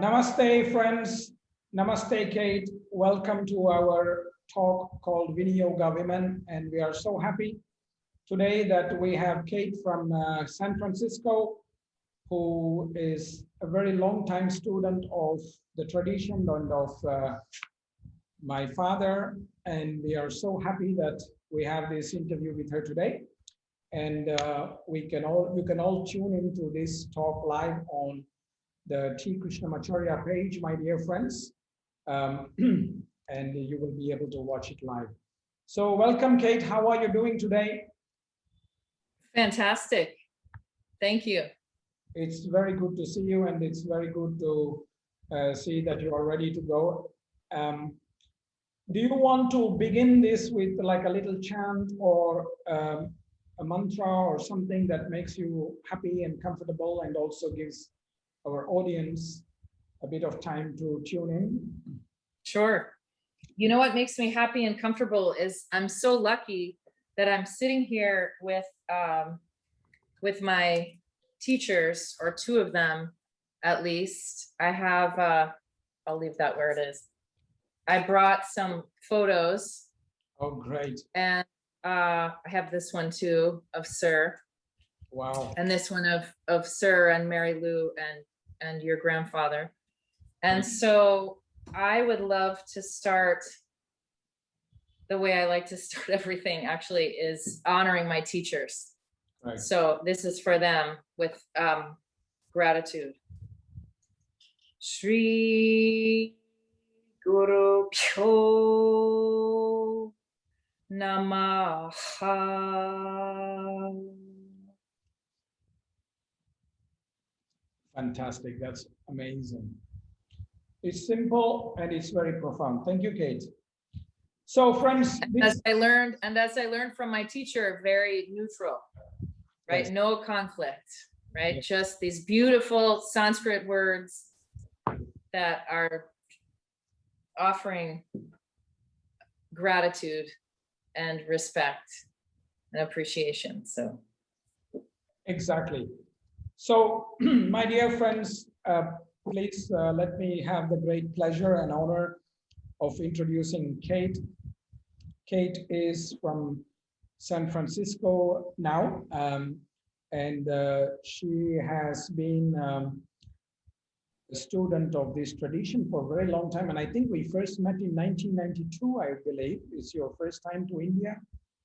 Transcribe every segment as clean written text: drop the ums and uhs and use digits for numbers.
Namaste, friends. Namaste, Kate. Welcome to our talk called Viniyoga Women. And we are so happy today that we have Kate from San Francisco, who is a very long time student of the tradition and of my father. And we are so happy that we have this interview with her today. And you can all tune into this talk live on the T Krishnamacharya page, my dear friends, and you will be able to watch it live. So welcome, Kate. How are you doing today? Fantastic. Thank you. It's very good to see you, and it's very good to see that you are ready to go. Do you want to begin this with like a little chant or a mantra or something that makes you happy and comfortable and also gives our audience a bit of time to tune in? Sure. You know what makes me happy and comfortable is I'm so lucky that I'm sitting here with my teachers, or two of them at least. I have, I'll leave that where it is. I brought some photos. Oh, great. And I have this one too of Sir. Wow. And this one of Sir and Mary Lou and your grandfather. And so I would love to start, the way I like to start everything actually is honoring my teachers. Right. So this is for them with gratitude. Shri Guru Pyo Namaha. Fantastic. That's amazing. It's simple and it's very profound. Thank you, Kate. So, friends, as I learned from my teacher, very neutral, right? Yes. No conflict, right? Yes. Just these beautiful Sanskrit words that are offering gratitude and respect and appreciation. So, exactly. So, my dear friends, please let me have the great pleasure and honor of introducing Kate. Kate is from San Francisco now, and she has been a student of this tradition for a very long time. And I think we first met in 1992, I believe. It's your first time to India?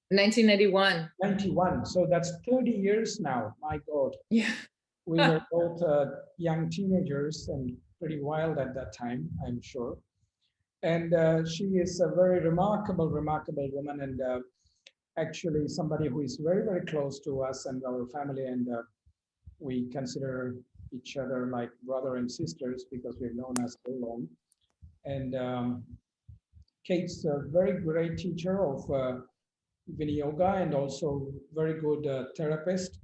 1991. 91. So that's 30 years now. My God. Yeah. We were both young teenagers and pretty wild at that time, I'm sure. And she is a very remarkable woman, and actually somebody who is very, very close to us and our family. And we consider each other like brother and sisters because we've known us so long. And Kate's a very great teacher of Viniyoga and also very good therapist.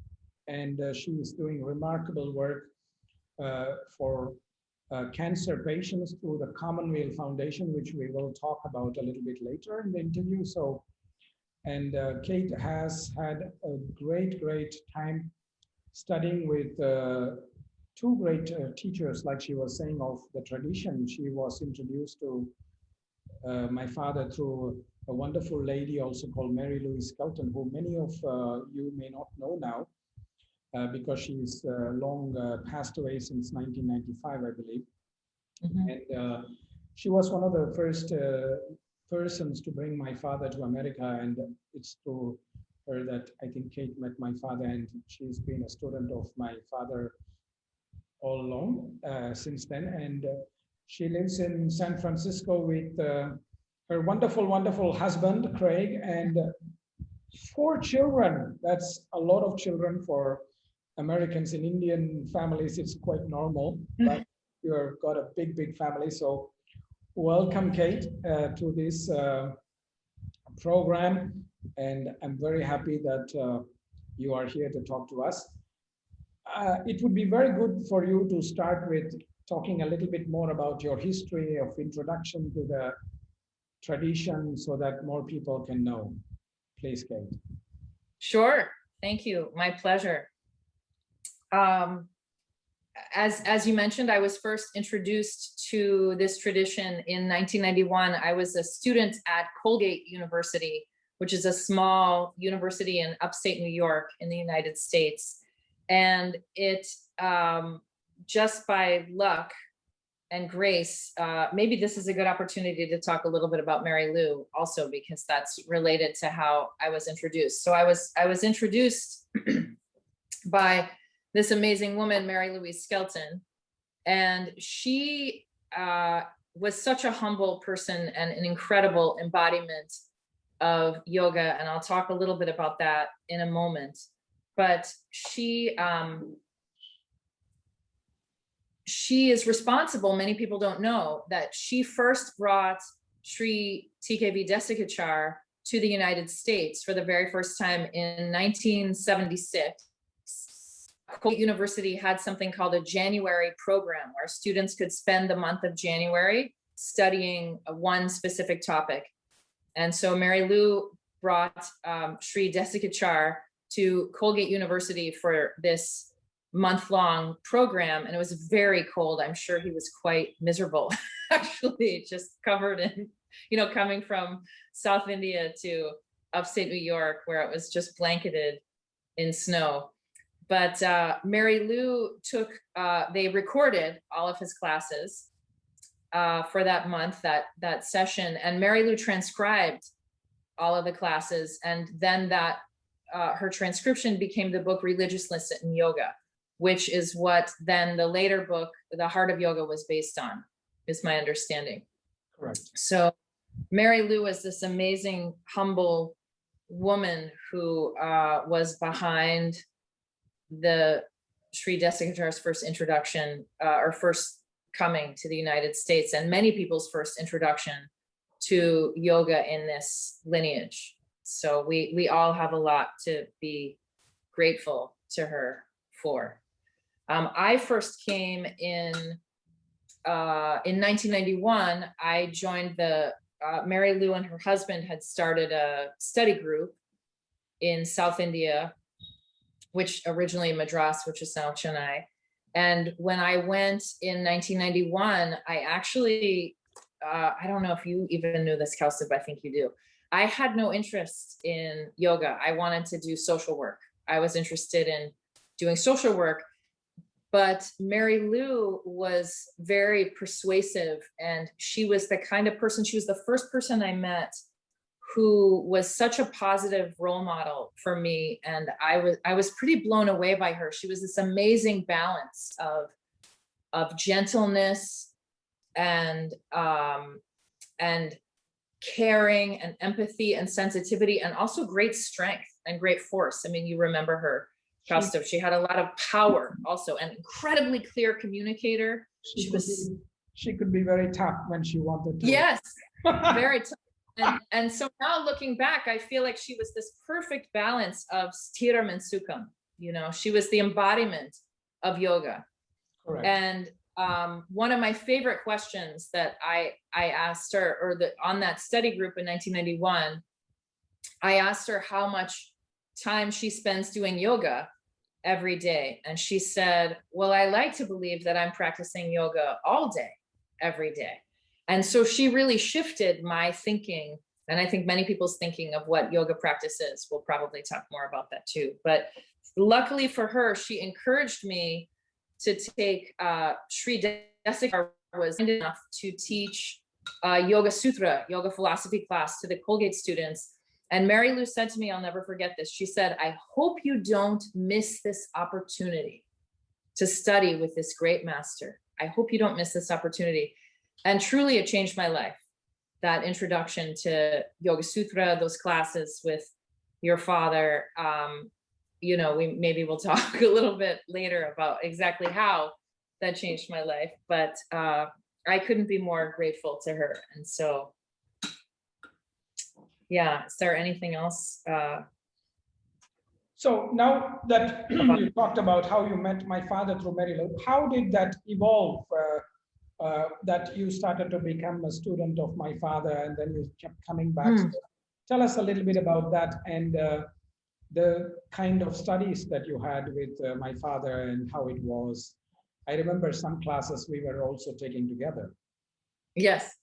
And she is doing remarkable work for cancer patients through the Commonweal Foundation, which we will talk about a little bit later in the interview. So, and Kate has had a great time studying with two great teachers, like she was saying, of the tradition. She was introduced to my father through a wonderful lady also called Mary Louise Skelton, who many of you may not know now. Because she's long passed away since 1995, I believe. Mm-hmm. And she was one of the first persons to bring my father to America. And it's through her that I think Kate met my father, and she's been a student of my father all along since then. And she lives in San Francisco with her wonderful husband, Craig, and 4 children. That's a lot of children for Americans. In Indian families, it's quite normal, but you've got a big family. So welcome, Kate, to this program. And I'm very happy that you are here to talk to us. It would be very good for you to start with talking a little bit more about your history of introduction to the tradition so that more people can know. Please, Kate. Sure. Thank you. My pleasure. as you mentioned, I was first introduced to this tradition in 1991. I was a student at Colgate University, which is a small university in upstate New York in the United States. And it, just by luck and grace, maybe this is a good opportunity to talk a little bit about Mary Lou also, because that's related to how I was introduced. So I was introduced by this amazing woman, Mary Louise Skelton, and she was such a humble person and an incredible embodiment of yoga, and I'll talk a little bit about that in a moment. But she is responsible, many people don't know, that she first brought Sri TKV Desikachar to the United States for the very first time in 1976. Colgate University had something called a January program where students could spend the month of January studying one specific topic. And so Mary Lou brought Sri Desikachar to Colgate University for this month-long program, and it was very cold. I'm sure he was quite miserable, actually, just covered in, coming from South India to upstate New York, where it was just blanketed in snow. But Mary Lou they recorded all of his classes for that month, that session, and Mary Lou transcribed all of the classes, and then that her transcription became the book Religiousness in Yoga, which is what then the later book, The Heart of Yoga, was based on, is my understanding. Correct. So Mary Lou is this amazing, humble woman who was behind the Sri Desikachar's first introduction, or first coming to the United States, and many people's first introduction to yoga in this lineage. So we all have a lot to be grateful to her for. I first came in 1991. I joined Mary Lou and her husband had started a study group in South India, which originally Madras, which is now Chennai. And when I went in 1991, I actually, I don't know if you even knew this, Kausthub, I think you do. I had no interest in yoga. I wanted to do social work. I was interested in doing social work, but Mary Lou was very persuasive, and she was the kind of person, she was the first person I met who was such a positive role model for me. And I was pretty blown away by her. She was this amazing balance of gentleness and caring and empathy and sensitivity, and also great strength and great force. I mean, you remember her, Kausthub. She had a lot of power also, and incredibly clear communicator. She could be very tough when she wanted to. Yes, very tough. And so now looking back, I feel like she was this perfect balance of sthiram and sukham. She was the embodiment of yoga. Correct. And one of my favorite questions that I asked her, or on that study group in 1991, I asked her how much time she spends doing yoga every day. And she said, well, I like to believe that I'm practicing yoga all day, every day. And so she really shifted my thinking, and I think many people's thinking of what yoga practice is. We'll probably talk more about that too. But luckily for her, she encouraged me to take Sri Desikachar was kind enough to teach Yoga Sutra, yoga philosophy class to the Colgate students. And Mary Lou said to me, I'll never forget this. She said, I hope you don't miss this opportunity to study with this great master. I hope you don't miss this opportunity. And truly, it changed my life. That introduction to Yoga Sutra, those classes with your father, we'll talk a little bit later about exactly how that changed my life. But I couldn't be more grateful to her. And so, yeah, is there anything else? So now that you talked about how you met my father through Mary Lou, how did that evolve? That you started to become a student of my father, and then you kept coming back. So tell us a little bit about that, and the kind of studies that you had with my father and how it was. I remember some classes we were also taking together. Yes.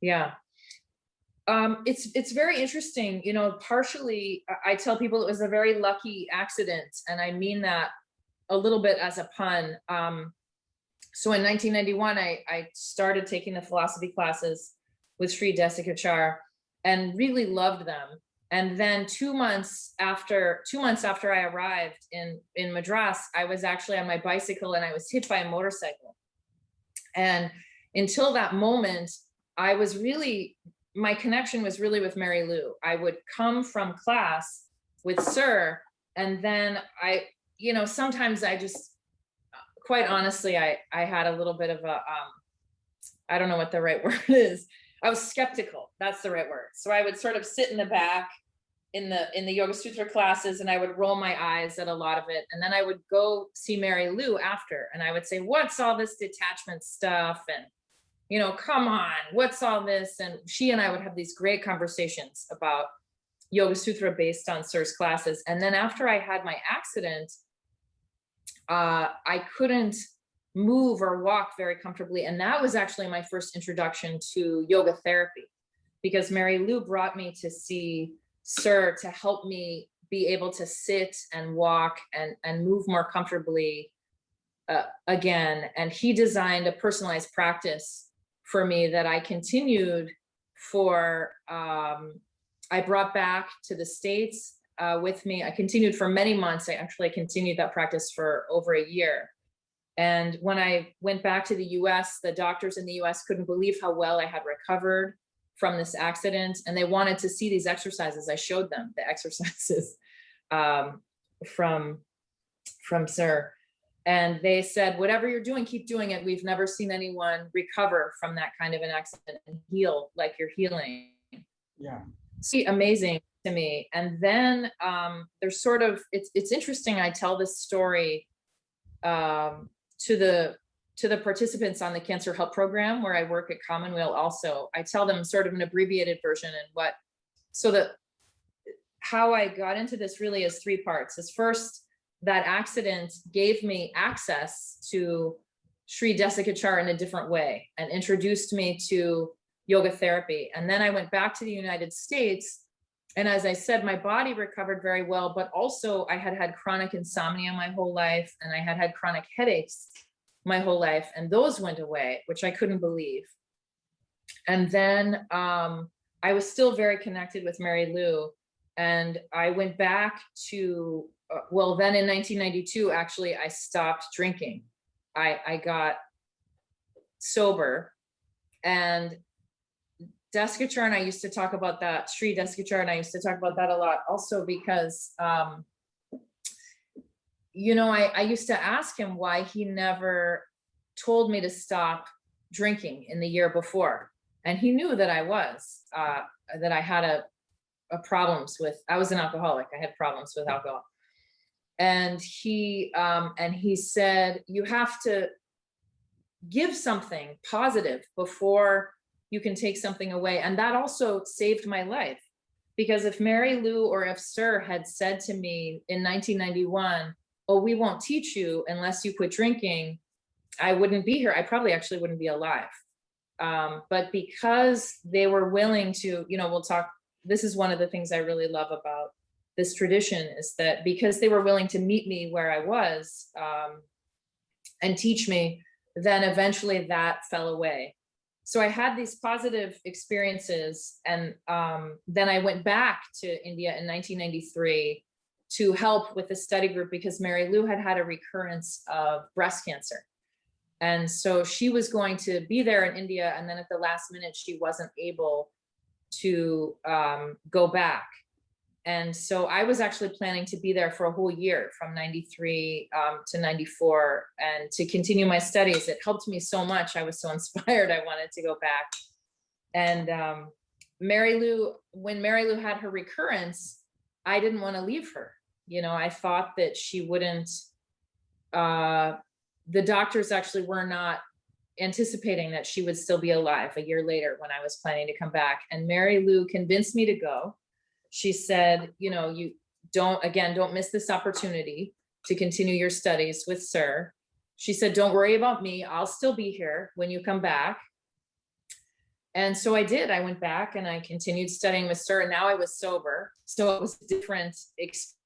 Yeah. It's very interesting, you know, partially I tell people it was a very lucky accident, and I mean that a little bit as a pun. So in 1991, I started taking the philosophy classes with Sri Desikachar and really loved them. And then 2 months after I arrived in Madras, I was actually on my bicycle and I was hit by a motorcycle. And until that moment, my connection was really with Mary Lou. I would come from class with Sir, and then sometimes I just, quite honestly, I had a little bit of a, I don't know what the right word is. I was skeptical. That's the right word. So I would sort of sit in the back in the Yoga Sutra classes, and I would roll my eyes at a lot of it. And then I would go see Mary Lou after, and I would say, what's all this detachment stuff? And, come on, what's all this? And she and I would have these great conversations about Yoga Sutra based on Sir's classes. And then after I had my accident, I couldn't move or walk very comfortably. And that was actually my first introduction to yoga therapy, because Mary Lou brought me to see Sir to help me be able to sit and walk and move more comfortably again. And he designed a personalized practice for me that I continued for, I brought back to the States with me. I continued for many months. I actually continued that practice for over a year. And when I went back to the US, the doctors in the US couldn't believe how well I had recovered from this accident. And they wanted to see these exercises. I showed them the exercises from Sir. And they said, whatever you're doing, keep doing it. We've never seen anyone recover from that kind of an accident and heal like you're healing. Yeah. See, amazing to me. And then there's sort of, it's interesting. I tell this story to the participants on the Cancer Help Program, where I work at Commonweal also. I tell them sort of an abbreviated version how I got into this really is three parts. Is first, that accident gave me access to Sri Desikachar in a different way and introduced me to yoga therapy. And then I went back to the United States. And as I said, my body recovered very well, but also I had had chronic insomnia my whole life, and I had had chronic headaches my whole life, and those went away, which I couldn't believe. And then I was still very connected with Mary Lou, and I went back to, then in 1992, actually, I stopped drinking. I got sober, and Desikachar and I used to talk about that, Sri Desikachar and I used to talk about that a lot also because, I used to ask him why he never told me to stop drinking in the year before. And he knew that I was, that I had a problems with, I was an alcoholic. I had problems with alcohol. And he said, you have to give something positive before you can take something away. And that also saved my life, because if Mary Lou or if Sir had said to me in 1991, oh, we won't teach you unless you quit drinking, I wouldn't be here. I probably actually wouldn't be alive. But because they were willing to, we'll talk, this is one of the things I really love about this tradition, is that because they were willing to meet me where I was and teach me, then eventually that fell away. So I had these positive experiences, and then I went back to India in 1993 to help with the study group, because Mary Lou had had a recurrence of breast cancer. And so she was going to be there in India, and then at the last minute, she wasn't able to go back. And so I was actually planning to be there for a whole year, from 93 to 94, and to continue my studies. It helped me so much. I was so inspired. I wanted to go back. And Mary Lou, when Mary Lou had her recurrence, I didn't want to leave her. I thought that she wouldn't, the doctors actually were not anticipating that she would still be alive a year later when I was planning to come back. And Mary Lou convinced me to go. She said, you don't miss this opportunity to continue your studies with Sir. she said, don't worry about me. I'll still be here when you come back. And so I did. I went back and I continued studying with Sir. And now I was sober. So it was a different experience.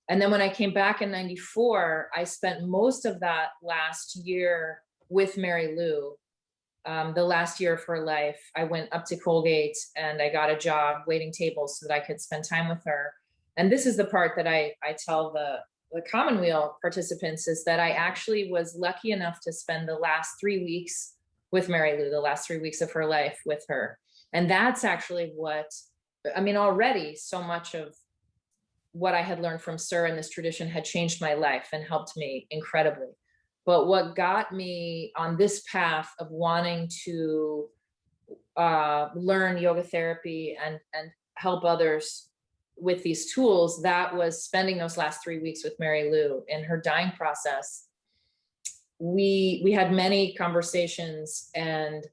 And then when I came back in 94, I spent most of that last year with Mary Lou. The last year of her life, I went up to Colgate and I got a job waiting tables so that I could spend time with her. And this is the part that I tell the Commonweal participants, is that I actually was lucky enough to spend the last 3 weeks with Mary Lou, the last 3 weeks of her life with her. And that's actually what, I mean, already so much of what I had learned from Sir in this tradition had changed my life and helped me incredibly. But what got me on this path of wanting to learn yoga therapy and help others with these tools, that was spending those last 3 weeks with Mary Lou in her dying process. We had many conversations, and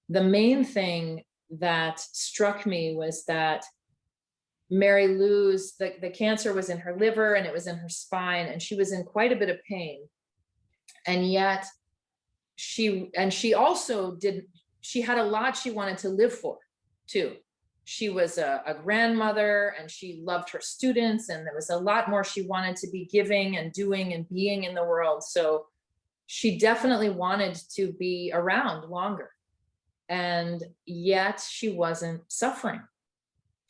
the main thing that struck me was that Mary Lou's, the cancer was in her liver and it was in her spine, and she was in quite a bit of pain. And yet she also she had a lot she wanted to live for too. She was a grandmother and she loved her students, and there was a lot more she wanted to be giving and doing and being in the world. So she definitely wanted to be around longer, and yet she wasn't suffering.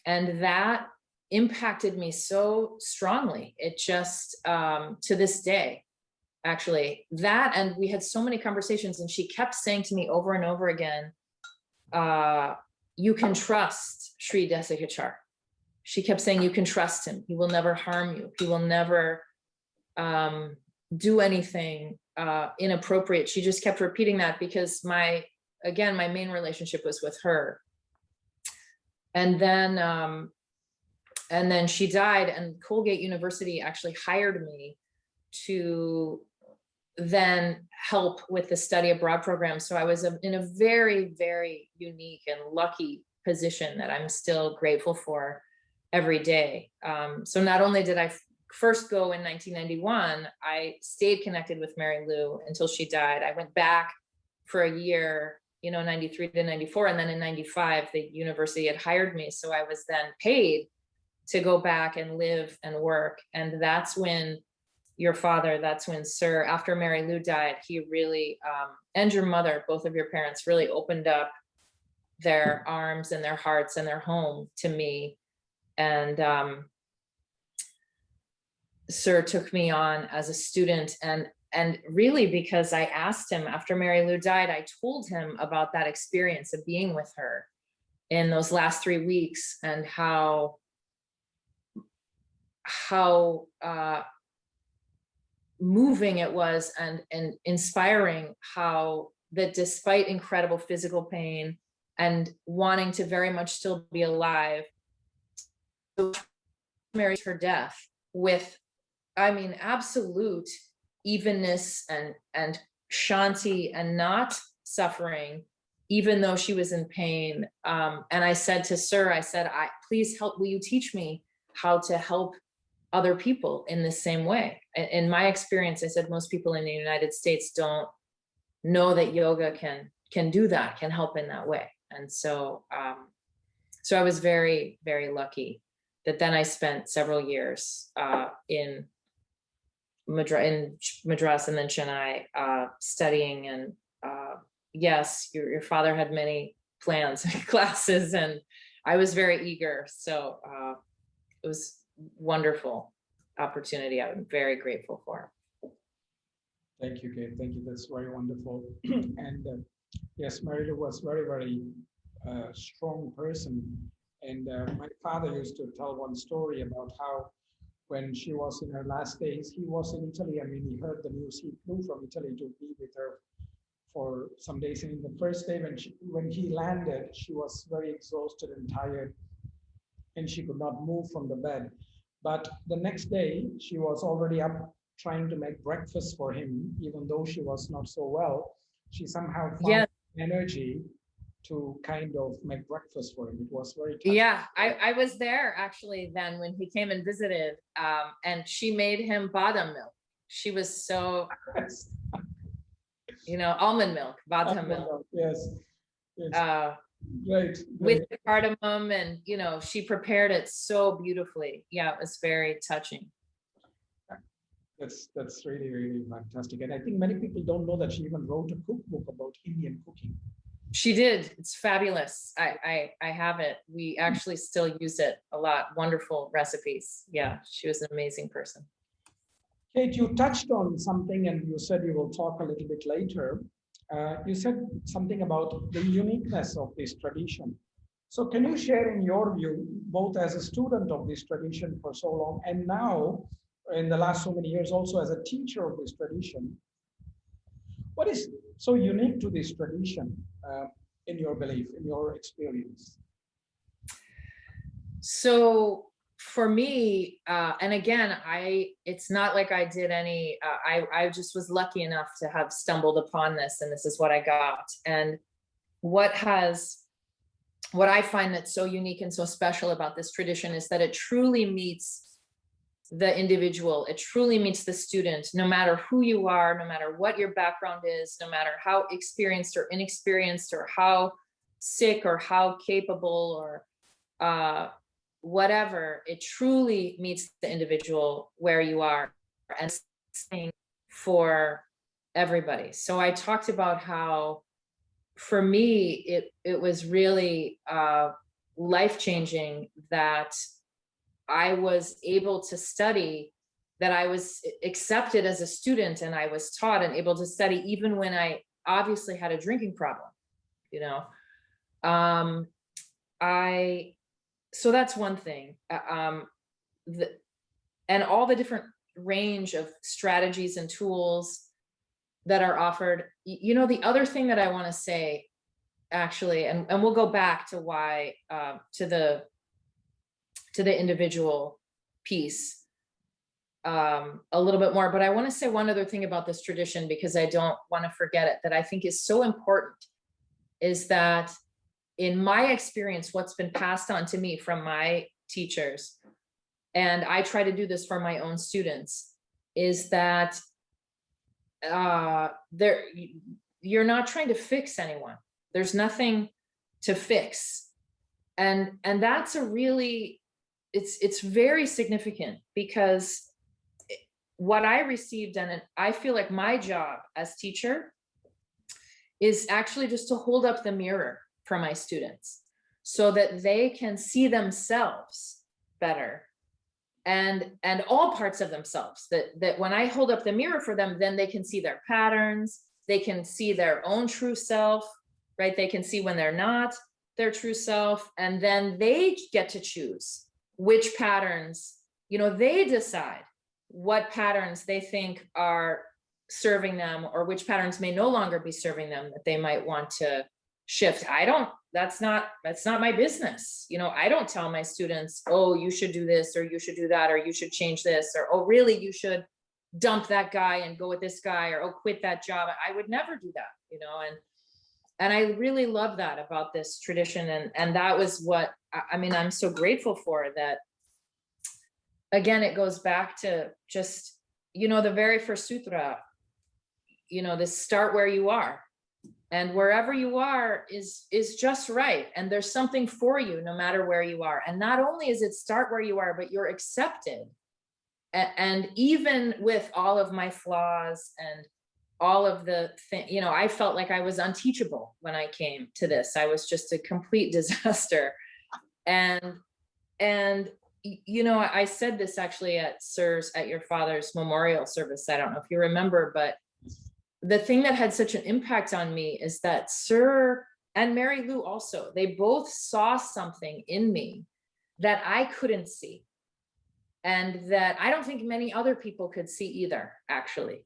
And that impacted me so strongly. It just, to this day, actually, that, and we had so many conversations, and she kept saying to me over and over again, you can trust Sri Desikachar. She kept saying, you can trust him. He will never harm you. He will never do anything inappropriate. She just kept repeating that because my main relationship was with her. And then she died, and Colgate University actually hired me to then help with the study abroad program. So I was in a very, very unique and lucky position that I'm still grateful for every day. So not only did I first go in 1991, I stayed connected with Mary Lou until she died. I went back for a year, 93 to 94. And then in 95, the university had hired me. So I was then paid to go back and live and work. And that's when that's when Sir, after Mary Lou died, he really, and your mother, both of your parents, really opened up their arms and their hearts and their home to me. And Sir took me on as a student, and really because I asked him after Mary Lou died, I told him about that experience of being with her in those last 3 weeks, and how moving it was, and inspiring, how that despite incredible physical pain and wanting to very much still be alive, married her death with, absolute evenness and shanti, and not suffering, even though she was in pain. And I said to Sir, please help, will you teach me how to help other people in the same way? In my experience, I said, most people in the United States don't know that yoga can do that, can help in that way. And so, so I was very, very lucky that then I spent several years in Madras and then Chennai studying. And yes, your father had many plans and classes, and I was very eager. So it was wonderful opportunity. I'm very grateful for. Thank you, Kate. Thank you. That's very wonderful. And yes, Mary Lou was very, very strong person. And my father used to tell one story about how when she was in her last days, he was in Italy. I mean, he heard the news. He flew from Italy to be with her for some days. And the first day when he landed, she was very exhausted and tired, and she could not move from the bed. But the next day, she was already up trying to make breakfast for him, even though she was not so well. She somehow found energy to kind of make breakfast for him. It was very touching. Yeah, I was there actually then when he came and visited, and she made him badam milk. She was so, Yes. almond milk, badam milk. Yes. Yes. With Right. the cardamom, and she prepared it so beautifully. Yeah, it was very touching. That's really, really fantastic. And I think many people don't know that she even wrote a cookbook about Indian cooking. She did. It's fabulous. I have it. We actually still use it a lot. Wonderful recipes. Yeah, she was an amazing person. Kate, you touched on something and you said you will talk a little bit later. You said something about the uniqueness of this tradition. So can you share in your view, both as a student of this tradition for so long and now in the last so many years also as a teacher of this tradition, what is so unique to this tradition in your belief, in your experience? So for me, and again, it's not like I did any, I just was lucky enough to have stumbled upon this, and this is what I got. And what I find that's so unique and so special about this tradition is that it truly meets the individual. It truly meets the student, no matter who you are, no matter what your background is, no matter how experienced or inexperienced, or how sick or how capable or whatever. It truly meets the individual where you are, and for everybody. So I talked about how for me it was really life-changing that I was able to study, that I was accepted as a student, and I was taught and able to study even when I obviously had a drinking problem, so that's one thing. And all the different range of strategies and tools that are offered. The other thing that I want to say, actually, and we'll go back to why, to the individual piece a little bit more, but I want to say one other thing about this tradition, because I don't want to forget it, that I think is so important, is that in my experience, what's been passed on to me from my teachers, and I try to do this for my own students, is that you're not trying to fix anyone. There's nothing to fix. And that's a really, it's very significant, because what I received, and I feel like my job as teacher is actually just to hold up the mirror for my students so that they can see themselves better, and all parts of themselves, that when I hold up the mirror for them, then they can see their patterns, they can see their own true self, right? They can see when they're not their true self, and then they get to choose which patterns, they decide what patterns they think are serving them, or which patterns may no longer be serving them, that they might want to shift. That's not my business. I don't tell my students, oh, you should do this, or you should do that, or you should change this, or, oh, really, you should dump that guy and go with this guy, or, oh, quit that job. I would never do that, and I really love that about this tradition. And that was what, I'm so grateful for that. Again, it goes back to just, the very first sutra, this start where you are, and wherever you are is just right. And there's something for you no matter where you are. And not only is it start where you are, but you're accepted. And even with all of my flaws and all of the things, I felt like I was unteachable when I came to this. I was just a complete disaster. And I said this actually at your father's memorial service. I don't know if you remember, but the thing that had such an impact on me is that Sir and Mary Lou also, they both saw something in me that I couldn't see, and that I don't think many other people could see either, actually.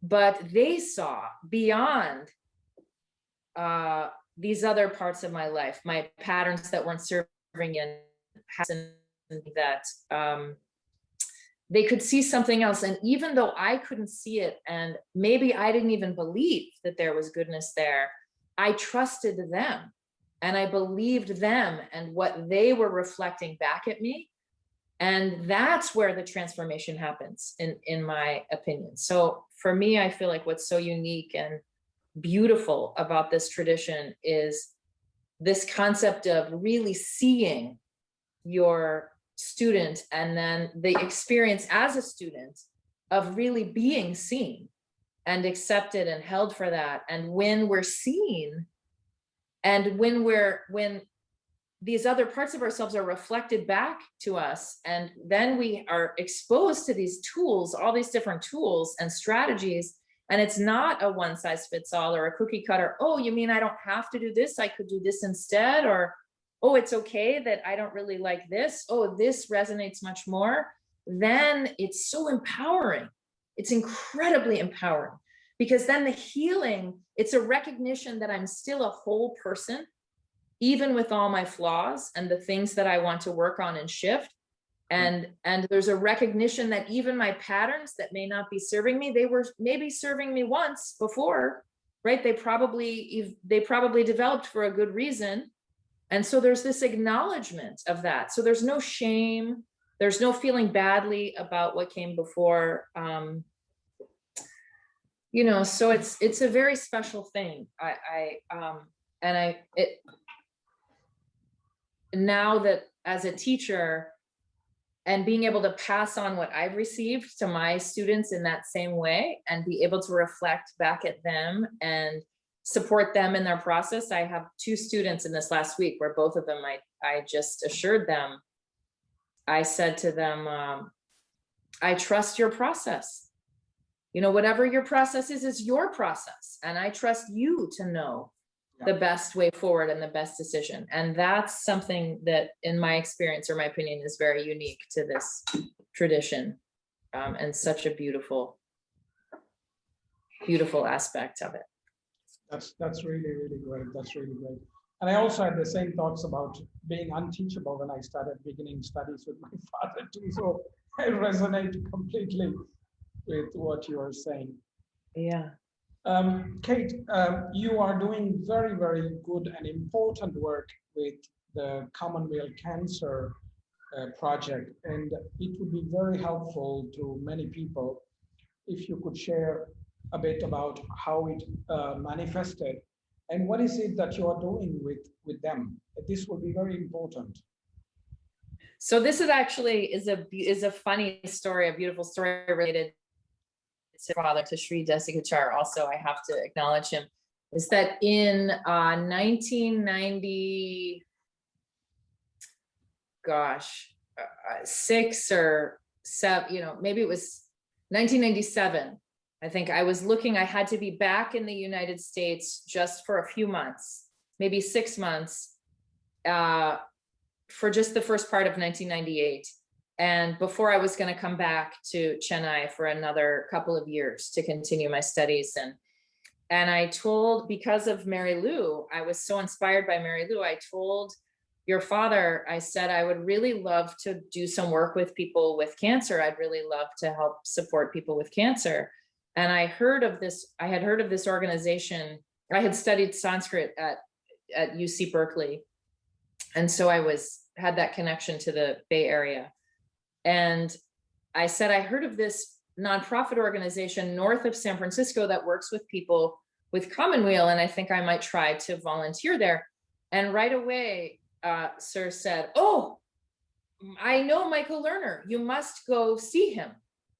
But they saw beyond these other parts of my life, my patterns that weren't serving in, that they could see something else. And even though I couldn't see it, and maybe I didn't even believe that there was goodness there, I trusted them, and I believed them and what they were reflecting back at me. And that's where the transformation happens, in my opinion. So for me, I feel like what's so unique and beautiful about this tradition is this concept of really seeing your student, and then the experience as a student of really being seen and accepted and held for that. And when we're seen, and when these other parts of ourselves are reflected back to us, and then we are exposed to these tools, all these different tools and strategies, and it's not a one size fits all or a cookie cutter. Oh, you mean I don't have to do this? I could do this instead. Or, oh, it's okay that I don't really like this. Oh, this resonates much more. Then it's so empowering. It's incredibly empowering, because then the healing, it's a recognition that I'm still a whole person, even with all my flaws and the things that I want to work on and shift. And there's a recognition that even my patterns that may not be serving me, they were maybe serving me once before, right? They probably developed for a good reason. And so there's this acknowledgement of that. So there's no shame. There's no feeling badly about what came before. So it's a very special thing. Now that as a teacher, and being able to pass on what I've received to my students in that same way, and be able to reflect back at them and support them in their process. I have 2 students in this last week where both of them, I just assured them, I said to them, I trust your process. Whatever your process is your process. And I trust you to know the best way forward and the best decision. And that's something that, in my experience or my opinion, is very unique to this tradition, and such a beautiful, beautiful aspect of it. That's really, really great. That's really great. And I also had the same thoughts about being unteachable when I started beginning studies with my father too. So I resonate completely with what you are saying. Yeah. Kate, you are doing very, very good and important work with the Commonwealth Cancer Project, and it would be very helpful to many people if you could share a bit about how it manifested and what is it that you are doing with them. This will be very important. So this is actually a funny story, a beautiful story related father, to Sri Desikachar. Also, I have to acknowledge him, is that in 1990, 6 or 7, maybe it was 1997. I think I had to be back in the United States just for a few months, maybe 6 months, for just the first part of 1998. And before I was going to come back to Chennai for another couple of years to continue my studies. And I told, because of Mary Lou, I was so inspired by Mary Lou, I told your father, I said, I would really love to do some work with people with cancer. I'd really love to help support people with cancer. And I had heard of this organization. I had studied Sanskrit at UC Berkeley. And so I had that connection to the Bay Area. And I said, I heard of this nonprofit organization north of San Francisco that works with people with commonweal, and I think I might try to volunteer there. And right away, Sir said, oh, I know Michael Lerner. You must go see him.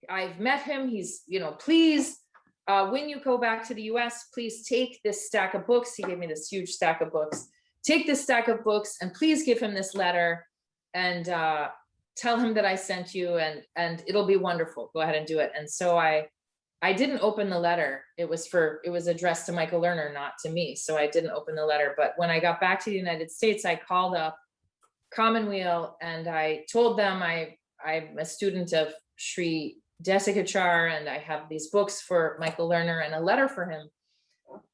I've met him. He's, please, when you go back to the US, please take this stack of books. He gave me this huge stack of books. Take this stack of books and please give him this letter, and tell him that I sent you, and it'll be wonderful. Go ahead and do it. And so I didn't open the letter. It was addressed to Michael Lerner, not to me. So I didn't open the letter. But when I got back to the United States, I called up Commonweal and I told them I'm a student of Sri Desikachar, and I have these books for Michael Lerner and a letter for him.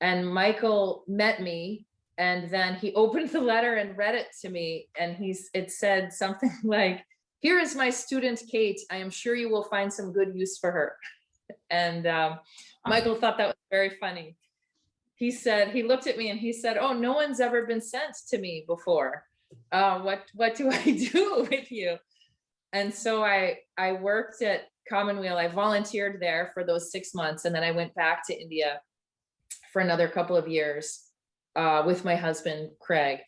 And Michael met me, and then he opened the letter and read it to me. And it said something like, here is my student, Kate. I am sure you will find some good use for her. And Michael thought that was very funny. He looked at me and he said, oh, no one's ever been sent to me before. What do I do with you? And so I worked at Commonweal. I volunteered there for those 6 months, and then I went back to India for another couple of years with my husband, Craig.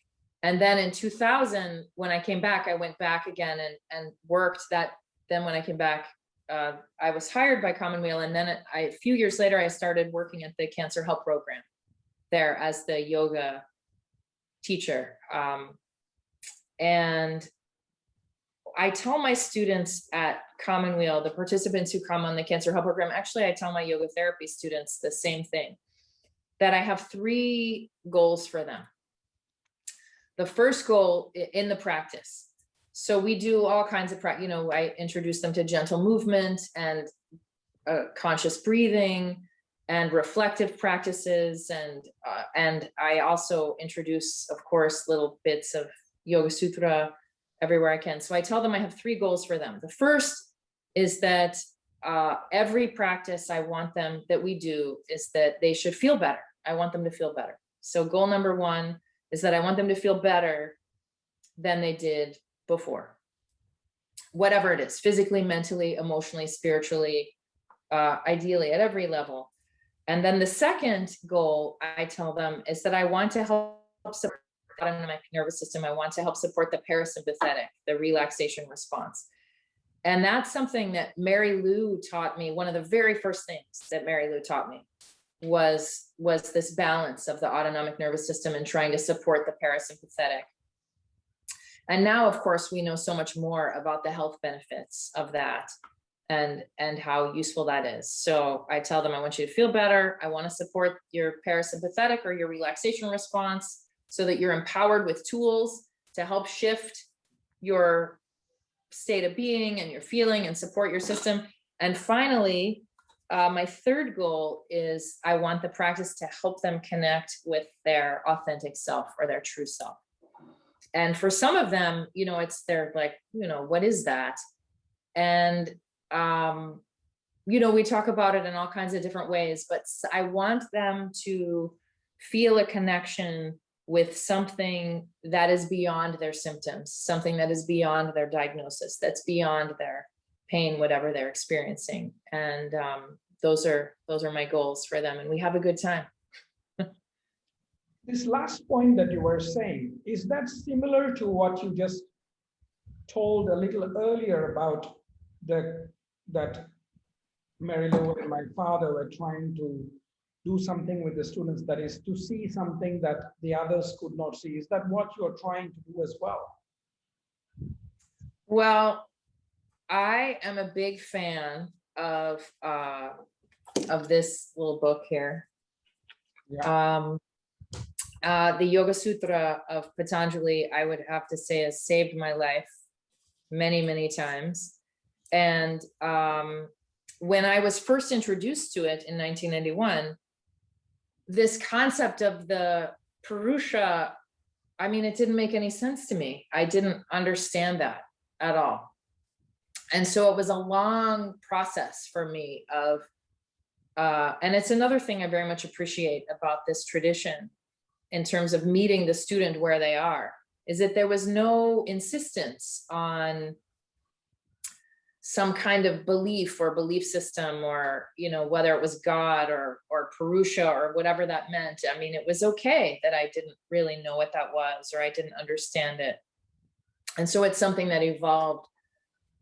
And then in 2000, when I came back, I went back again and worked that. Then when I came back, I was hired by Commonweal. And then a few years later, I started working at the Cancer Help Program there as the yoga teacher. And I tell my students at Commonweal, the participants who come on the Cancer Help Program, actually, I tell my yoga therapy students the same thing, that I have 3 goals for them. The first goal in the practice. So we do all kinds of practice, I introduce them to gentle movement and conscious breathing and reflective practices. And I also introduce, of course, little bits of Yoga Sutra everywhere I can. So I tell them I have 3 goals for them. The first is that every practice I want them that we do is that they should feel better. I want them to feel better. So goal number 1 is that I want them to feel better than they did before. Whatever it is, physically, mentally, emotionally, spiritually, ideally at every level. And then the second goal I tell them is that I want to help support the autonomic nervous system. I want to help support the parasympathetic, the relaxation response. And that's something that Mary Lou taught me. One of the very first things that Mary Lou taught me was this balance of the autonomic nervous system and trying to support the parasympathetic. And now, of course, we know so much more about the health benefits of that and how useful that is. So I tell them, I want you to feel better. I want to support your parasympathetic or your relaxation response so that you're empowered with tools to help shift your state of being and your feeling and support your system. And finally, my third goal is I want the practice to help them connect with their authentic self or their true self. And for some of them, they're like, what is that? And, we talk about it in all kinds of different ways, but I want them to feel a connection with something that is beyond their symptoms, something that is beyond their diagnosis, that's beyond their pain, whatever they're experiencing. And those are my goals for them. And we have a good time. This last point that you were saying, is that similar to what you just told a little earlier about that Mary Lou and my father were trying to do something with the students, that is to see something that the others could not see? Is that what you're trying to do as well? Well, I am a big fan of this little book here. Yeah. The Yoga Sutra of Patanjali, I would have to say, has saved my life many, many times. And when I was first introduced to it in 1991, this concept of the Purusha, it didn't make any sense to me. I didn't understand that at all. And so it was a long process for me of, and it's another thing I very much appreciate about this tradition in terms of meeting the student where they are, is that there was no insistence on some kind of belief or belief system or, whether it was God or Purusha or whatever that meant. It was okay that I didn't really know what that was, or I didn't understand it. And so it's something that evolved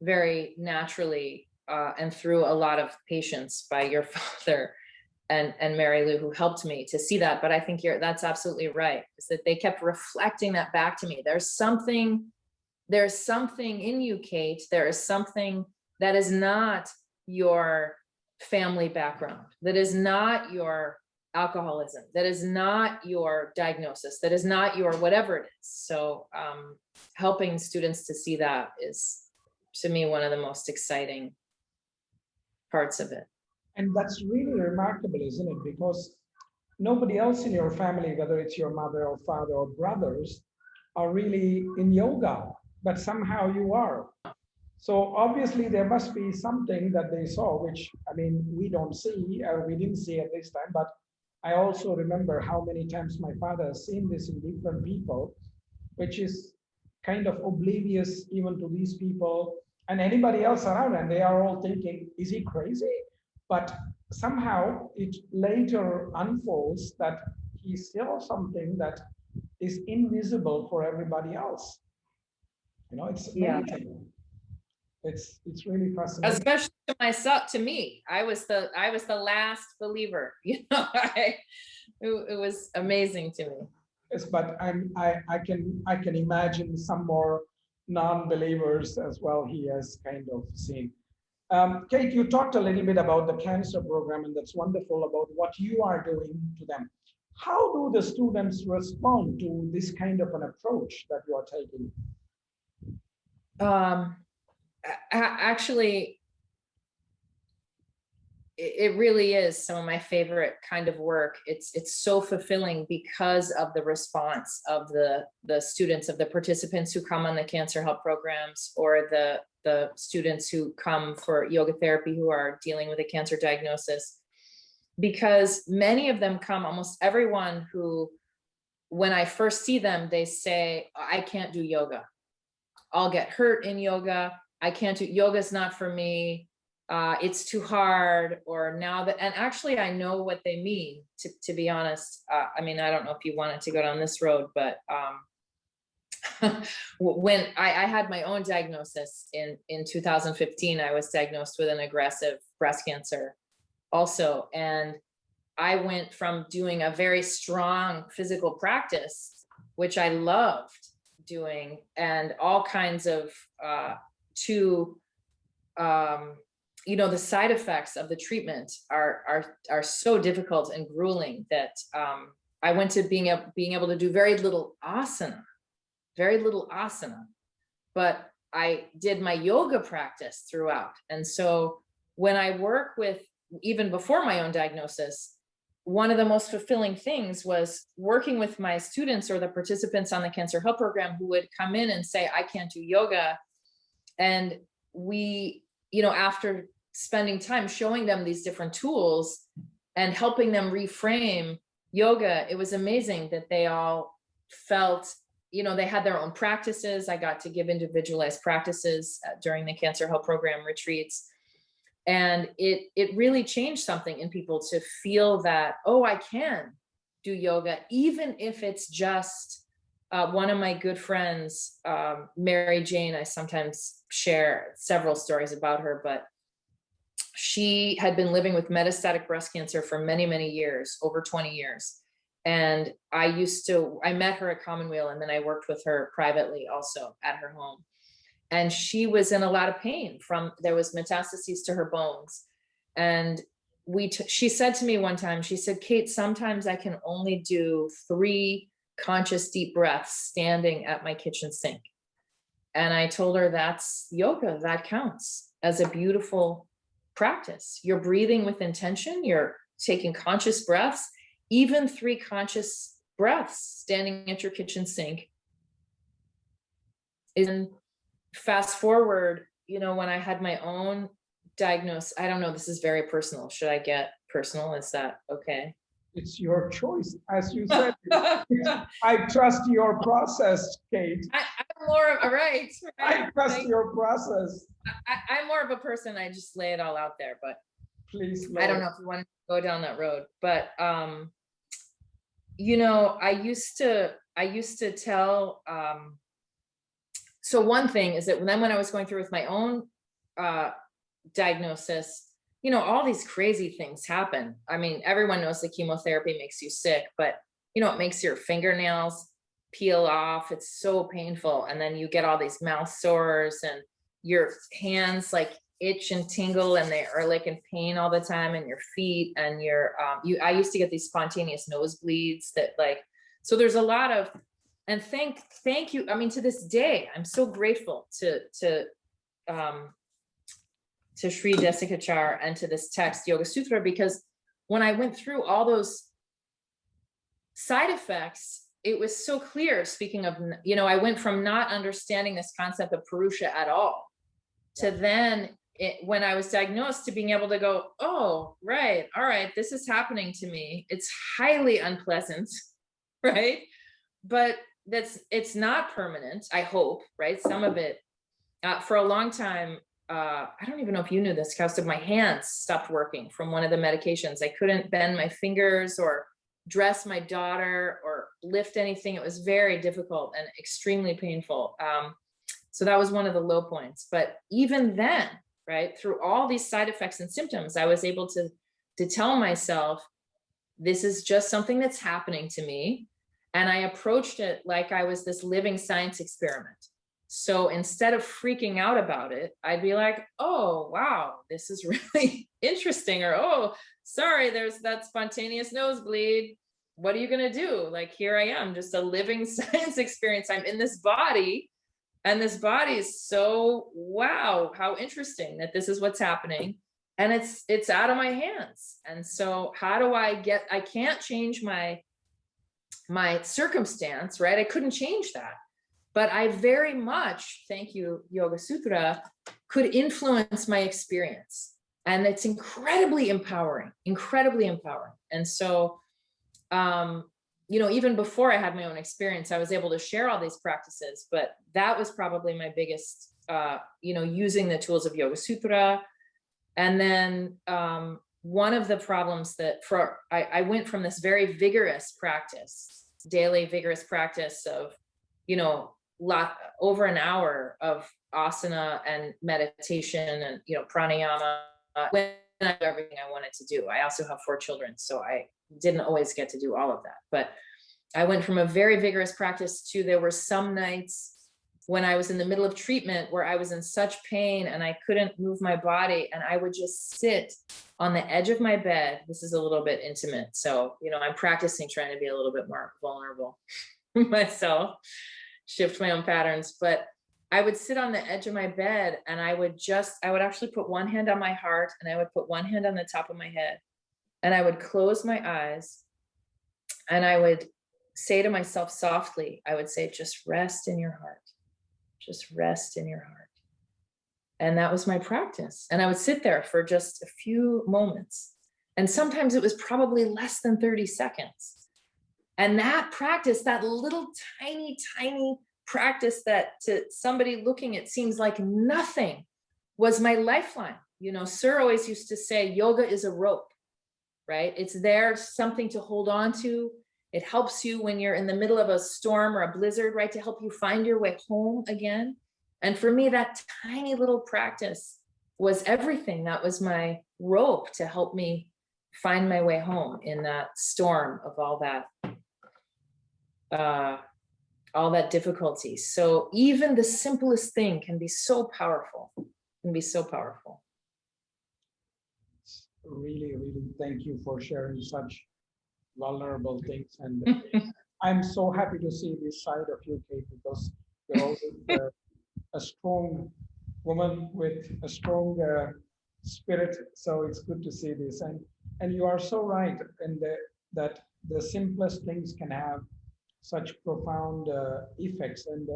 very naturally and through a lot of patience by your father and Mary Lou, who helped me to see that. But I think that's absolutely right, is that they kept reflecting that back to me. There's something in you, Kate. There is something that is not your family background, that is not your alcoholism, that is not your diagnosis, that is not your whatever it is. So helping students to see that is, to me, one of the most exciting parts of it. And that's really remarkable, isn't it? Because nobody else in your family, whether it's your mother or father or brothers, are really in yoga, but somehow you are. So obviously there must be something that they saw, which, we don't see, or we didn't see at this time, but I also remember how many times my father has seen this in different people, which is kind of oblivious even to these people. and anybody else around, and they are all thinking, is he crazy? But somehow it later unfolds that he's still something that is invisible for everybody else. You know, it's amazing. It's really fascinating. Especially to myself, to me, I was the last believer. You know, it was amazing to me. Yes, but I can imagine some more non-believers as well. He has kind of seen. Kate, you talked a little bit about the cancer program, and that's wonderful about what you are doing to them. How do the students respond to this kind of an approach that you are taking? Actually, it really is some of my favorite kind of work. It's so fulfilling because of the response of the students, of the participants who come on the cancer help programs, or the students who come for yoga therapy who are dealing with a cancer diagnosis. Because many of them come, almost everyone who, when I first see them, they say, I can't do yoga. I'll get hurt in yoga. I can't do, yoga's not for me. It's too hard, or now that, and actually I know what they mean, to be honest. I mean, I don't know if you wanted to go down this road, but when I had my own diagnosis in 2015, I was diagnosed with an aggressive breast cancer also. And I went from doing a very strong physical practice, which I loved doing, and all kinds of, you know, the side effects of the treatment are so difficult and grueling that I went to being able to do very little asana, but I did my yoga practice throughout. And so when I work with, even before my own diagnosis, one of the most fulfilling things was working with my students or the participants on the cancer help program who would come in and say, I can't do yoga. And we, you know, after spending time showing them these different tools and helping them reframe yoga, it was amazing that they all felt, you know, they had their own practices. I got to give individualized practices during the cancer help program retreats. And it really changed something in people to feel that, oh, I can do yoga, even if it's just one of my good friends, Mary Jane. I sometimes share several stories about her, but she had been living with metastatic breast cancer for many, many years, over 20 years. And I met her at Commonweal, and then I worked with her privately also at her home. And she was in a lot of pain there was metastases to her bones. And she said to me one time, she said, Kate, sometimes I can only do 3 conscious deep breaths standing at my kitchen sink. And I told her, that's yoga, that counts as a beautiful practice. You're breathing with intention, you're taking conscious breaths, even 3 conscious breaths standing at your kitchen sink. And fast forward, you know, when I had my own diagnosis, I don't know, this is very personal. Should I get personal? Is that okay? It's your choice. As you said, I trust your process, Kate. I'm more of, right. I trust your process. I'm more of a person, I just lay it all out there, but please, Lord. I don't know if you want to go down that road, but you know, I used to tell, so one thing is that then when I was going through with my own diagnosis, you know, all these crazy things happen. I mean, everyone knows the chemotherapy makes you sick, but you know, it makes your fingernails peel off. It's so painful. And then you get all these mouth sores, and your hands like itch and tingle, and they are like in pain all the time, and your feet, and I used to get these spontaneous nosebleeds that like, so there's a lot of, and thank you. I mean, to this day, I'm so grateful to Sri Desikachar and to this text, Yoga Sutra, because when I went through all those side effects, it was so clear. Speaking of, you know, I went from not understanding this concept of Purusha at all to then when I was diagnosed, to being able to go, oh, right, all right, this is happening to me. It's highly unpleasant, right? But it's not permanent, I hope, right? Some of it for a long time, I don't even know if you knew this, Kausthub, my hands stopped working from one of the medications. I couldn't bend my fingers or dress my daughter or lift anything. It was very difficult and extremely painful. So that was one of the low points. But even then, right, through all these side effects and symptoms, I was able to tell myself, this is just something that's happening to me. And I approached it like I was this living science experiment. So instead of freaking out about it, I'd be like, oh, wow, this is really interesting. Or, oh, sorry, there's that spontaneous nosebleed. What are you going to do? Like, here I am, just a living science experience. I'm in this body, and this body is so, wow, how interesting that this is what's happening. And it's out of my hands. And so how do I can't change my circumstance, right? I couldn't change that. But I very much, thank you, Yoga Sutra, could influence my experience. And it's incredibly empowering, incredibly empowering. And so, you know, even before I had my own experience, I was able to share all these practices, but that was probably my biggest, you know, using the tools of Yoga Sutra. And then one of the problems that I went from this very vigorous practice, daily vigorous practice of, you know, over an hour of asana and meditation and, you know, pranayama, when I did everything I wanted to do. I also have 4 children, so I didn't always get to do all of that. But I went from a very vigorous practice to, there were some nights when I was in the middle of treatment where I was in such pain and I couldn't move my body, and I would just sit on the edge of my bed. This is a little bit intimate, so, you know, I'm practicing trying to be a little bit more vulnerable myself, shift my own patterns. But I would sit on the edge of my bed, and I would actually put one hand on my heart, and I would put one hand on the top of my head, and I would close my eyes, and I would say to myself softly, I would say, just rest in your heart. Just rest in your heart. And that was my practice. And I would sit there for just a few moments. And sometimes it was probably less than 30 seconds. And that practice, that little tiny, tiny practice that to somebody looking, it seems like nothing, was my lifeline. You know, Sir always used to say, yoga is a rope, right? It's there, something to hold on to. It helps you when you're in the middle of a storm or a blizzard, right? To help you find your way home again. And for me, that tiny little practice was everything. That was my rope to help me find my way home in that storm of all that difficulty. So even the simplest thing can be so powerful, Really, really, thank you for sharing such vulnerable things. And I'm so happy to see this side of you, Kate, because you're always a strong woman with a strong spirit. So it's good to see this. And you are so right in that the simplest things can have such profound effects. And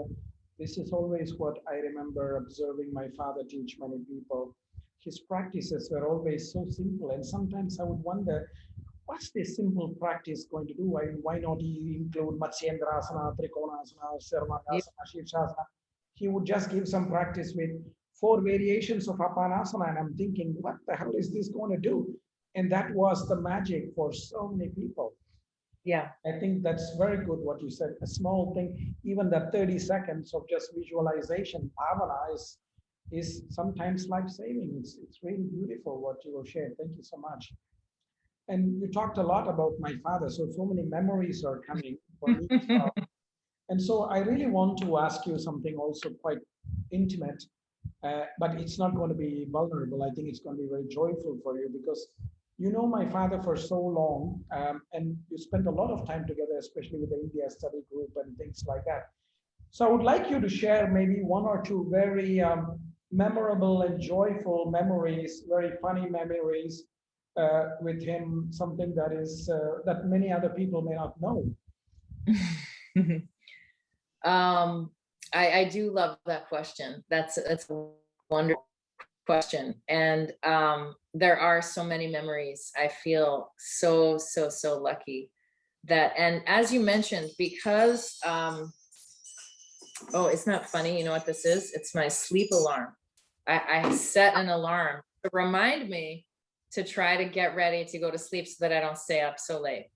this is always what I remember observing my father teach many people. His practices were always so simple. And sometimes I would wonder, what's this simple practice going to do? Why not he include Matsyendrasana, Trikonasana, Sarvangasana, Shirshasana? He would just give some practice with 4 variations of Apanasana. And I'm thinking, what the hell is this going to do? And that was the magic for so many people. Yeah. I think that's very good what you said. A small thing, even that 30 seconds of just visualization, bhavana is sometimes life-saving. It's really beautiful what you will share. Thank you so much. And you talked a lot about my father, so many memories are coming for me. And so I really want to ask you something also quite intimate, but it's not going to be vulnerable. I think it's going to be very joyful for you because you know my father for so long, and you spent a lot of time together, especially with the India study group and things like that. So I would like you to share maybe 1 or 2 very memorable and joyful memories, very funny memories with him, something that is that many other people may not know. I do love that question. That's a wonderful question. And there are so many memories. I feel so lucky that, and as you mentioned, because Oh, isn't that funny? You know what this is? It's my sleep alarm. I set an alarm to remind me to try to get ready to go to sleep so that I don't stay up so late.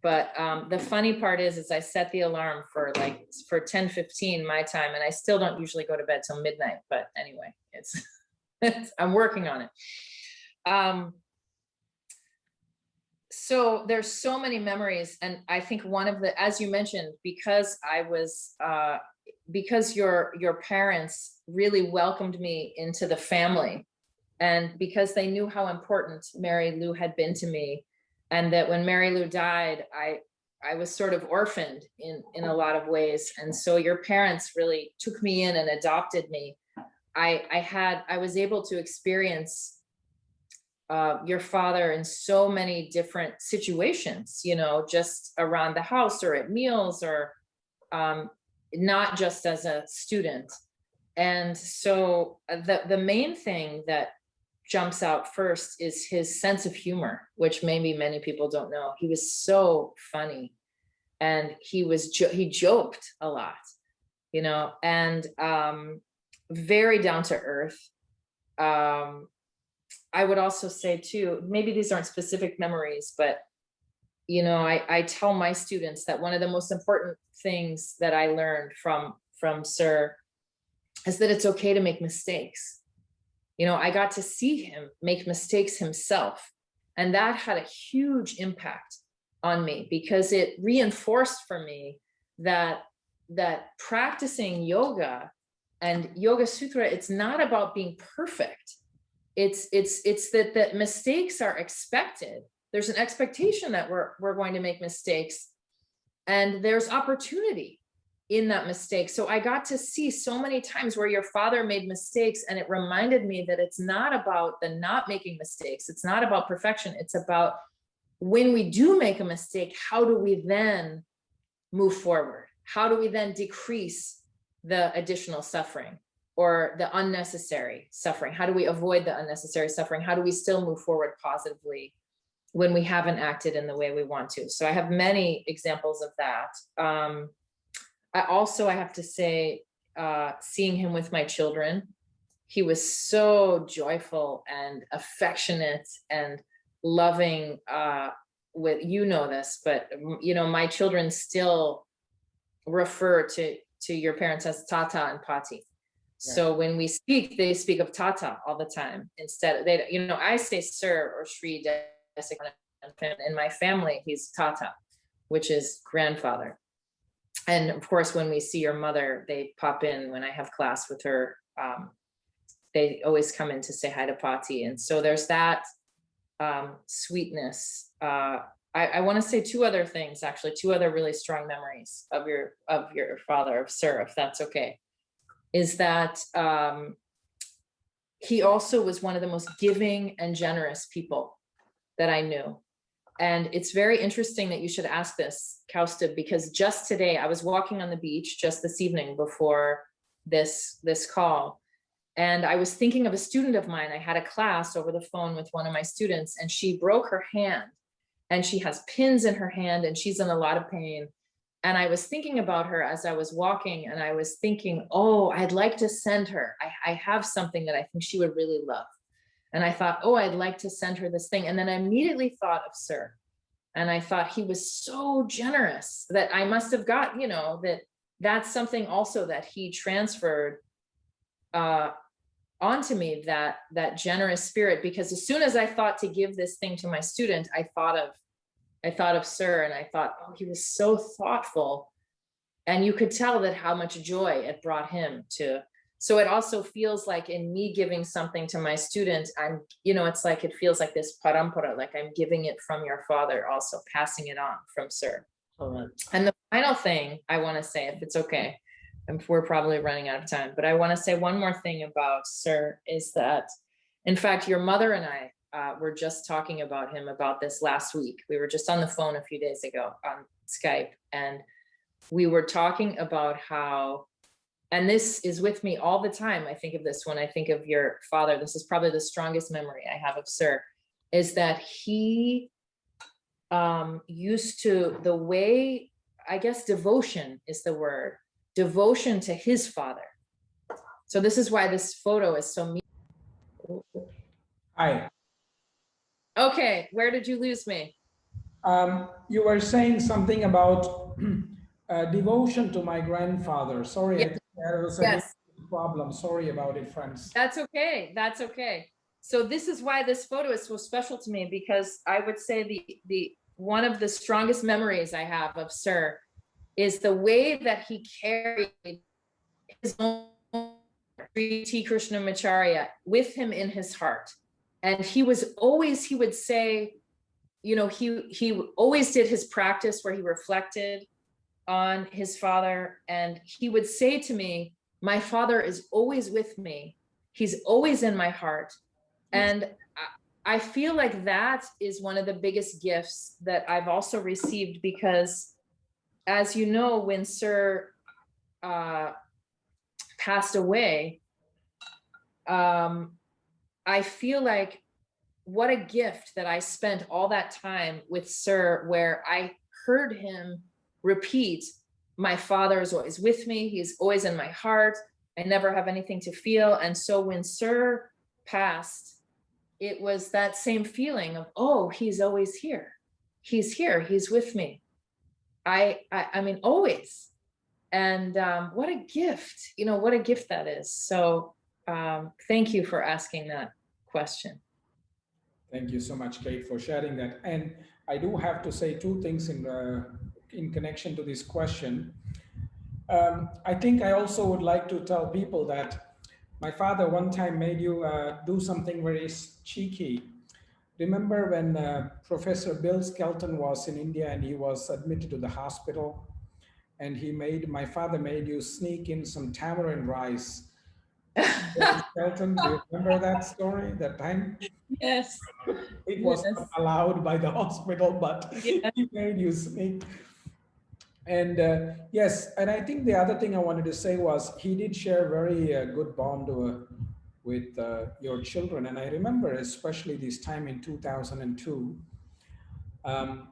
But the funny part is I set the alarm for 10:15 my time, and I still don't usually go to bed till midnight. But anyway, I'm working on it. So there's so many memories, and I think one of the, as you mentioned, because because your parents really welcomed me into the family, and because they knew how important Mary Lou had been to me, and that when Mary Lou died, I was sort of orphaned in a lot of ways, and so your parents really took me in and adopted me. I was able to experience your father in so many different situations, you know, just around the house or at meals, or not just as a student. And so the main thing that jumps out first is his sense of humor, which maybe many people don't know. He was so funny, and he joked a lot, you know, and very down to earth. I would also say too, maybe these aren't specific memories, but you know, I tell my students that one of the most important things that I learned from Sir is that it's okay to make mistakes. You know, I got to see him make mistakes himself, and that had a huge impact on me, because it reinforced for me that practicing yoga and Yoga Sutra, it's not about being perfect. It's that mistakes are expected. There's an expectation that we're going to make mistakes, and there's opportunity in that mistake. So I got to see so many times where your father made mistakes, and it reminded me that it's not about the not making mistakes. It's not about perfection. It's about when we do make a mistake, how do we then move forward? How do we then decrease the additional suffering or the unnecessary suffering? How do we avoid the unnecessary suffering? How do we still move forward positively when we haven't acted in the way we want to? So I have many examples of that. I have to say, seeing him with my children, he was so joyful and affectionate and loving, with, you know this, but you know, my children still refer to your parents as Tata and Pati. Yeah. So when we speak, they speak of Tata all the time. Instead, they, you know, I say Sir or Shri Desikachar. In my family, he's Tata, which is grandfather. And of course, when we see your mother, they pop in when I have class with her. They always come in to say hi to Pati. And so there's that sweetness. I want to say two other things, actually, two other really strong memories of your father, of Sir, if that's okay, is that he also was one of the most giving and generous people that I knew. And it's very interesting that you should ask this, Kausthub, because just today I was walking on the beach just this evening before this call, and I was thinking of a student of mine. I had a class over the phone with one of my students, and she broke her hand, and she has pins in her hand, and she's in a lot of pain. And I was thinking about her as I was walking, and I was thinking, oh, I'd like to send her. I have something that I think she would really love. And I thought, oh, I'd like to send her this thing. And then I immediately thought of Sir. And I thought he was so generous that I must have got, you know, that's something also that he transferred onto me, that generous spirit. Because as soon as I thought to give this thing to my student, I thought of Sir, and I thought, oh, he was so thoughtful. And you could tell that how much joy it brought him to. So it also feels like in me giving something to my student, I'm, you know, it's like, it feels like this parampara, like I'm giving it from your father, also passing it on from Sir. All right. And the final thing I want to say, if it's okay, and we're probably running out of time, but I want to say one more thing about Sir, is that, in fact, your mother and I were just talking about him about this last week. We were just on the phone a few days ago on Skype, and we were talking about how, and this is with me all the time, I think of this when I think of your father, this is probably the strongest memory I have of Sir, is that he used to, the way, I guess devotion is the word, devotion to his father. So this is why this photo is so Hi. Okay, where did you lose me? You were saying something about devotion to my grandfather. Sorry, I Yes, think there was a yes, problem. Sorry about it, friends. that's okay. That's okay. So this is why this photo is so special to me, because I would say the one of the strongest memories I have of Sir is the way that he carried his own T Krishnamacharya with him in his heart. And he was always, he would say, you know, he always did his practice where he reflected on his father, and he would say to me, my father is always with me. He's always in my heart. And I feel like that is one of the biggest gifts that I've also received, because as you know, when Sir passed away, I feel like what a gift that I spent all that time with Sir, where I heard him repeat, my father is always with me. He's always in my heart. I never have anything to feel. And so when Sir passed, it was that same feeling of, oh, he's always here. He's here. He's with me. I mean, always. And what a gift, you know, what a gift that is. So thank you for asking that question. Thank you so much, Kate, for sharing that. And I do have to say two things in connection to this question. I think I also would like to tell people that my father one time made you do something very cheeky. Remember when Professor Bill Skelton was in India and he was admitted to the hospital, and my father made you sneak in some tamarind rice. Skelton, do you remember that story, that time? Yes. It was Yes. not allowed by the hospital, but Yeah. he made you sneak. And yes, and I think the other thing I wanted to say was he did share very good bond with your children. And I remember especially this time in 2002, um,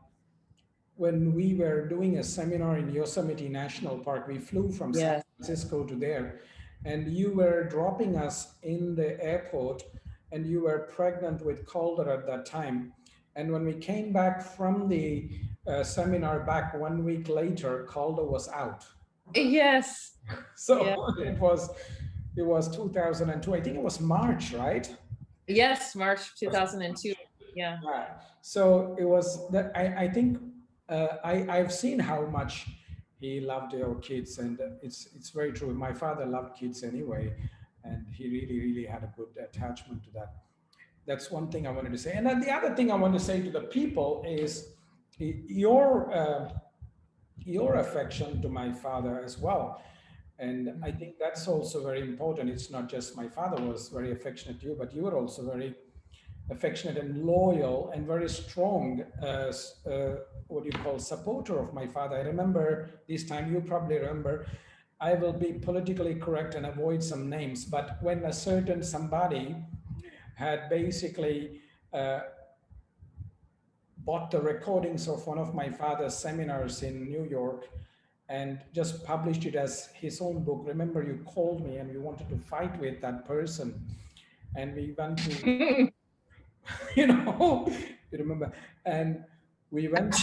when we were doing a seminar in Yosemite National Park. We flew from San Yes. Francisco to there, and you were dropping us in the airport, and you were pregnant with Calder at that time. And when we came back from the seminar back 1 week later, Calder was out. Yes. So Yeah. it was 2002. I think it was March, right? Yes, March 2002. Yeah. Yeah. So it was that I think I've seen how much he loved your kids, and it's very true. My father loved kids anyway, and he really had a good attachment to that. That's one thing I wanted to say. And then the other thing I want to say to the people is your affection to my father as well. And I think that's also very important. It's not just my father was very affectionate to you, but you were also very affectionate and loyal and very strong, what you call supporter of my father. I remember this time, you probably remember, I will be politically correct and avoid some names, but when a certain somebody had basically bought the recordings of one of my father's seminars in New York and just published it as his own book. Remember, you called me and you wanted to fight with that person. And we went to, you know, you remember, and we went.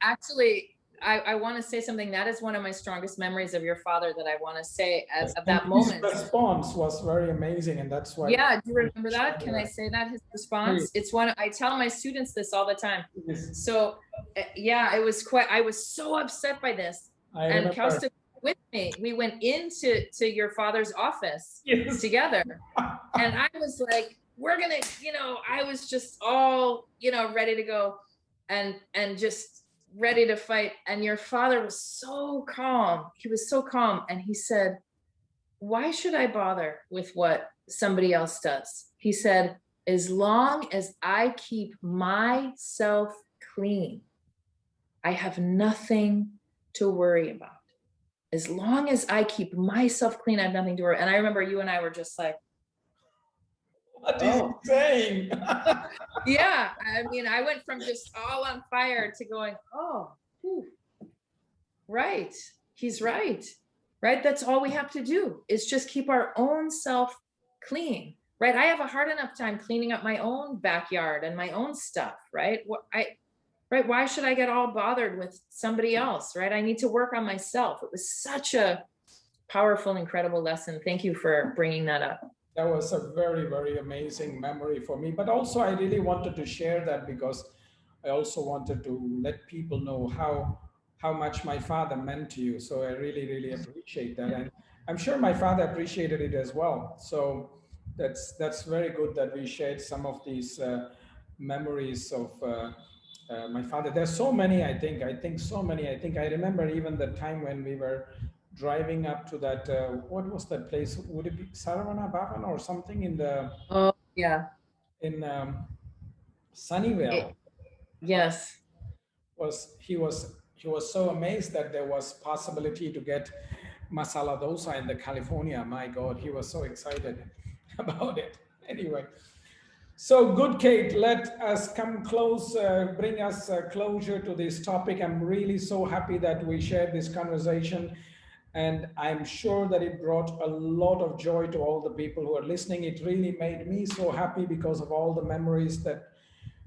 Actually, I want to say something. That is one of my strongest memories of your father that I want to say of that moment. His response was very amazing, and that's why. Yeah, do you remember that? Can I say that, his response? It's one, I tell my students this all the time. So yeah, it was quite, I was so upset by this. And Kausthub with me, we went into your father's office together. And I was like, we're gonna, you know, I was just all, you know, ready to go and just ready to fight. And your father was so calm. He was so calm. And he said, why should I bother with what somebody else does? He said, as long as I keep myself clean, I have nothing to worry about. As long as I keep myself clean, I have nothing to worry. And I remember you and I were just like, what is he saying? Yeah, I mean, I went from just all on fire to going, oh, whew, right, he's right. right? That's all we have to do is just keep our own self clean, right? I have a hard enough time cleaning up my own backyard and my own stuff, right? Right? Why should I get all bothered with somebody else, right? I need to work on myself. It was such a powerful, incredible lesson. Thank you for bringing that up. That was a very, very amazing memory for me. But also, I really wanted to share that because I also wanted to let people know how much my father meant to you. So I really, really appreciate that, and I'm sure my father appreciated it as well. So that's very good that we shared some of these memories of my father. There's so many. I think so many. I think I remember even the time when we were driving up to that, what was that place? Would it be Saravana Bhavan or something in the Oh, yeah. in Sunnyvale? Yes. He was so amazed that there was possibility to get masala dosa in the California. My God, he was so excited about it. Anyway, so good, Kate. Let us come close, bring us closure to this topic. I'm really so happy that we shared this conversation. And I'm sure that it brought a lot of joy to all the people who are listening. It really made me so happy because of all the memories that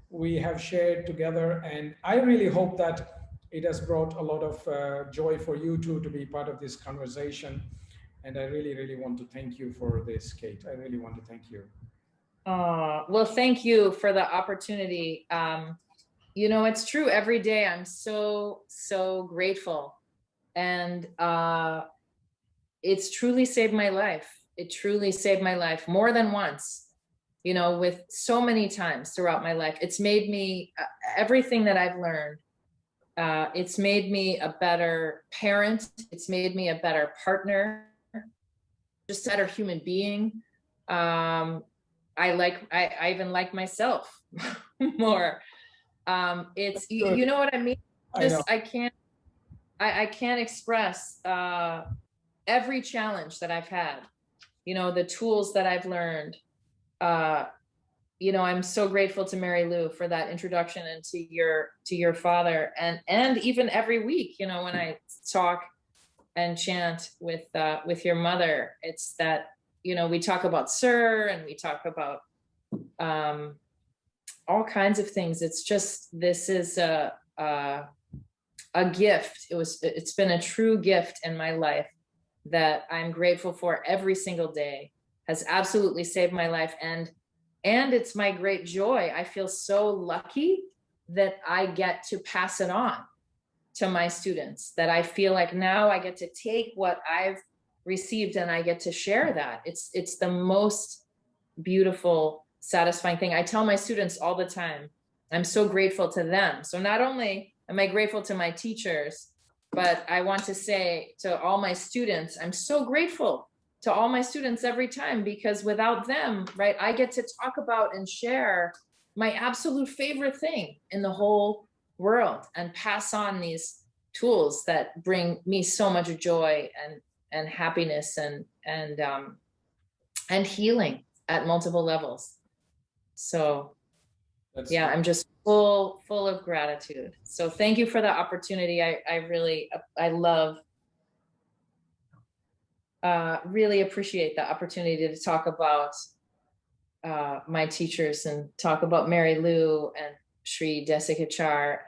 we have shared together. And I really hope that it has brought a lot of joy for you too to be part of this conversation. And I really, really want to thank you for this, Kate. I really want to thank you. Well, thank you for the opportunity. You know, it's true. Every day I'm so grateful. And it's truly saved my life. It truly saved my life more than once, you know, with so many times throughout my life. It's made me, everything that I've learned, it's made me a better parent. It's made me a better partner, just a better human being. I even like myself more. It's, you know what I mean? Just, I can't express every challenge that I've had, you know, the tools that I've learned. You know, I'm so grateful to Mary Lou for that introduction and to your father, and even every week, you know, when I talk and chant with your mother, it's that, you know, we talk about Sir and we talk about all kinds of things. It's just, this is a gift. It's been a true gift in my life that I'm grateful for every single day. Has absolutely saved my life, and it's my great joy. I feel so lucky that I get to pass it on to my students, that I feel like now I get to take what I've received and I get to share that. It's the most beautiful, satisfying thing. I tell my students all the time, I'm so grateful to them. So not only am I grateful to my teachers, but I want to say to all my students, I'm so grateful to all my students every time, because without them, right, I get to talk about and share my absolute favorite thing in the whole world and pass on these tools that bring me so much joy and happiness and healing at multiple levels. So yeah, I'm just full of gratitude. So thank you for the opportunity. I love, really appreciate the opportunity to talk about my teachers and talk about Mary Lou and Sri Desikachar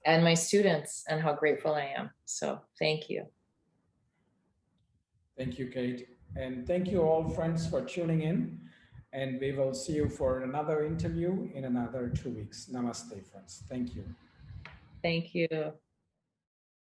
and my students and how grateful I am. So thank you. Thank you, Kate. And thank you all, friends, for tuning in. And we will see you for another interview in another 2 weeks. Namaste, friends. Thank you. Thank you.